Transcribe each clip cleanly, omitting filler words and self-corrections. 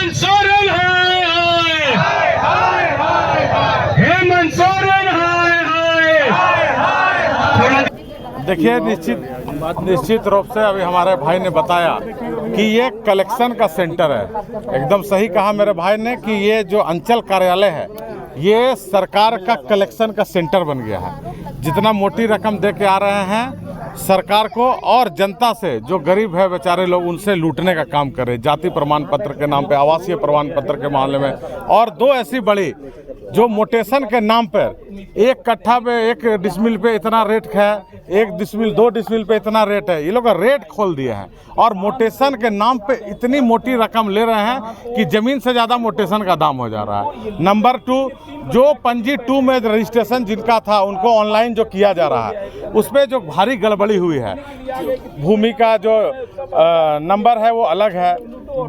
हेमंत सोरेन हेमंत सोरेन देखिए, निश्चित रूप से अभी हमारे भाई ने बताया कि ये कलेक्शन का सेंटर है। एकदम सही कहा मेरे भाई ने कि ये जो अंचल कार्यालय है ये सरकार का कलेक्शन का सेंटर बन गया है। जितना मोटी रकम दे के आ रहे हैं सरकार को और जनता से, जो गरीब है बेचारे लोग, उनसे लूटने का काम कर रहे। जाति प्रमाण पत्र के नाम पे, आवासीय प्रमाण पत्र के मामले में, और दो ऐसी बड़ी जो मोटेशन के नाम पर एक कट्ठा पे 1 डिसमिल पे इतना रेट है, 1 डिसमिल 2 डिसमिल पे इतना रेट है, ये लोग रेट खोल दिए हैं और मोटेशन के नाम पे इतनी मोटी रकम ले रहे हैं कि ज़मीन से ज़्यादा मोटेशन का दाम हो जा रहा है। नंबर 2, जो पंजी 2 में रजिस्ट्रेशन जिनका था उनको ऑनलाइन जो किया जा रहा है उसमें जो भारी गड़बड़ी हुई है। भूमि का जो नंबर है वो अलग है,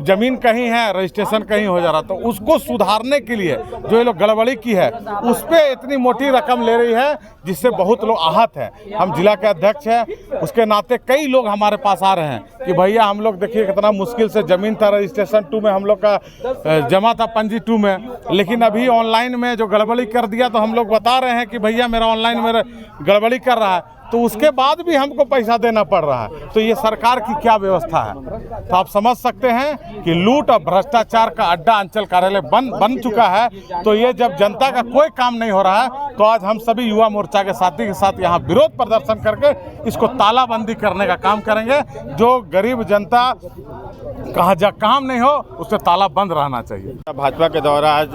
ज़मीन कहीं है, रजिस्ट्रेशन कहीं हो जा रहा, तो उसको सुधारने के लिए जो ये लोग गड़बड़ी की है उस पर इतनी मोटी रकम ले रही है जिससे बहुत लोग आहत हैं। हम जिला के अध्यक्ष हैं, उसके नाते कई लोग हमारे पास आ रहे हैं कि भैया हम लोग देखिए कितना मुश्किल से ज़मीन था, रजिस्ट्रेशन 2 में हम लोग का जमा था पंजी 2 में, लेकिन अभी ऑनलाइन में जो गड़बड़ी कर दिया तो हम लोग बता रहे हैं कि भैया मेरा ऑनलाइन मेरा गड़बड़ी कर रहा है, तो उसके बाद भी हमको पैसा देना पड़ रहा है। तो ये सरकार की क्या व्यवस्था है? तो आप समझ सकते हैं कि लूट और भ्रष्टाचार का अड्डा अंचल कार्यालय बन चुका है। तो ये जब जनता का कोई काम नहीं हो रहा है तो आज हम सभी युवा मोर्चा के साथी के साथ यहाँ विरोध प्रदर्शन करके इसको तालाबंदी करने का काम करेंगे। जो गरीब जनता काम नहीं हो उस पर ताला बंद रहना चाहिए। भाजपा के द्वारा आज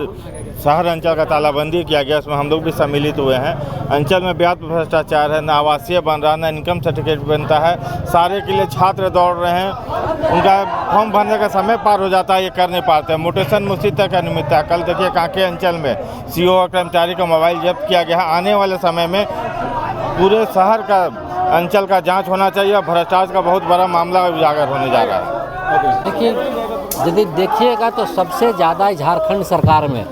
शहर अंचल का तालाबंदी किया गया, उसमें हम लोग भी सम्मिलित हुए हैं। अंचल में व्यापक भ्रष्टाचार है, ना आवासीय बन रहा, ना इनकम सर्टिफिकेट बनता है। सारे के लिए छात्र दौड़ रहे हैं, उनका फॉर्म भरने का समय पार हो जाता है, ये कर नहीं पाते। मोटेशन मुश्किल तक अनियमितता है। कल देखिए कांके अंचल में सीओ और कर्मचारी का मोबाइल जब्त किया गया है। आने वाले समय में पूरे शहर का अंचल का जाँच होना चाहिए और भ्रष्टाचार का बहुत बड़ा मामला उजागर होने जा रहा है। देखिए, यदि देखिएगा तो सबसे ज़्यादा झारखंड सरकार में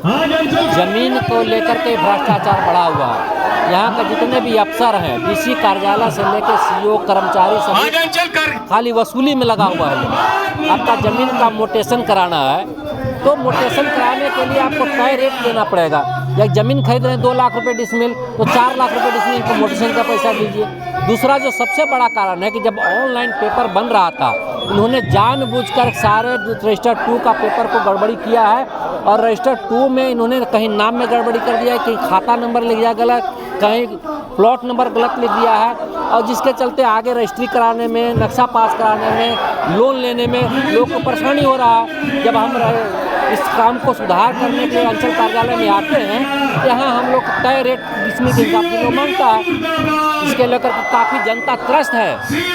ज़मीन को लेकर के भ्रष्टाचार बढ़ा हुआ है। यहाँ का जितने भी अफसर हैं, डीसी कार्यालय से लेकर सीओ कर्मचारी सब खाली वसूली में लगा हुआ है। आपका ज़मीन का मोटेशन कराना है तो मोटेशन कराने के लिए आपको तय रेट देना पड़ेगा। या ज़मीन खरीद रहे हैं 2 लाख रुपये डिसमिल तो 4 लाख रुपये डिसमिल को मोटेशन का पैसा दीजिए। दूसरा जो सबसे बड़ा कारण है कि जब ऑनलाइन पेपर बन रहा था उन्होंने जानबूझकर सारे रजिस्टर 2 का पेपर को गड़बड़ी किया है और रजिस्टर 2 में इन्होंने कहीं नाम में गड़बड़ी कर दिया है, कहीं खाता नंबर लिख दिया गलत, कहीं प्लॉट नंबर गलत लिख दिया है, और जिसके चलते आगे रजिस्ट्री कराने में, नक्शा पास कराने में, लोन लेने में लोग को परेशानी हो रहा है। जब हम इस काम को सुधार करने के लिए अंचल कार्यालय में आते हैं, यहाँ हम लोग तय रेट डिसमिल के हिसाब से लोग मांगता है। इसके लेकर काफ़ी जनता त्रस्त है,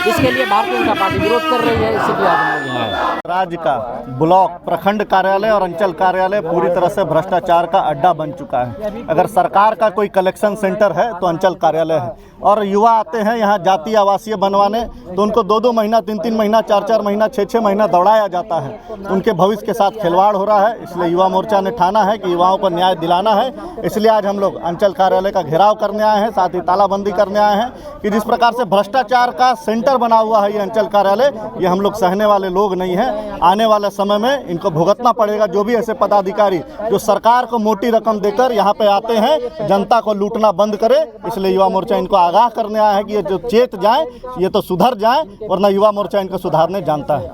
इसके लिए भारतीय जनता पार्टी विरोध कर रही है। इसलिए आज हम लोग यहाँ हैं। राज्य का ब्लॉक, प्रखंड कार्यालय और अंचल कार्यालय पूरी तरह से भ्रष्टाचार का अड्डा बन चुका है। अगर सरकार का कोई कलेक्शन सेंटर है तो अंचल कार्यालय है। और युवा आते हैं यहाँ जाति आवासीय बनवाने तो उनको 2-2 महीना, 3-3 महीना, 4-4 महीना, 6-6 महीना दौड़ाया जाता है। उनके भविष्य के साथ खिलवाड़ हो रहा है। इसलिए युवा मोर्चा ने ठाना है कि युवाओं को न्याय दिलाना है। इसलिए आज हम लोग अंचल कार्यालय का घेराव करने आए हैं, साथ ही तालाबंदी करने आए हैं कि जिस प्रकार से भ्रष्टाचार का सेंटर बना हुआ है ये अंचल कार्यालय, ये हम लोग सहने वाले लोग नहीं हैं। आने वाले समय में इनको भुगतना पड़ेगा। जो भी ऐसे पदाधिकारी जो सरकार को मोटी रकम देकर यहाँ पे आते हैं, जनता को लूटना बंद करे। इसलिए युवा मोर्चा इनको आगाह करने आया है कि ये जो चेत जाए, ये तो सुधर जाए, वरना युवा मोर्चा इनको सुधारने जानता है।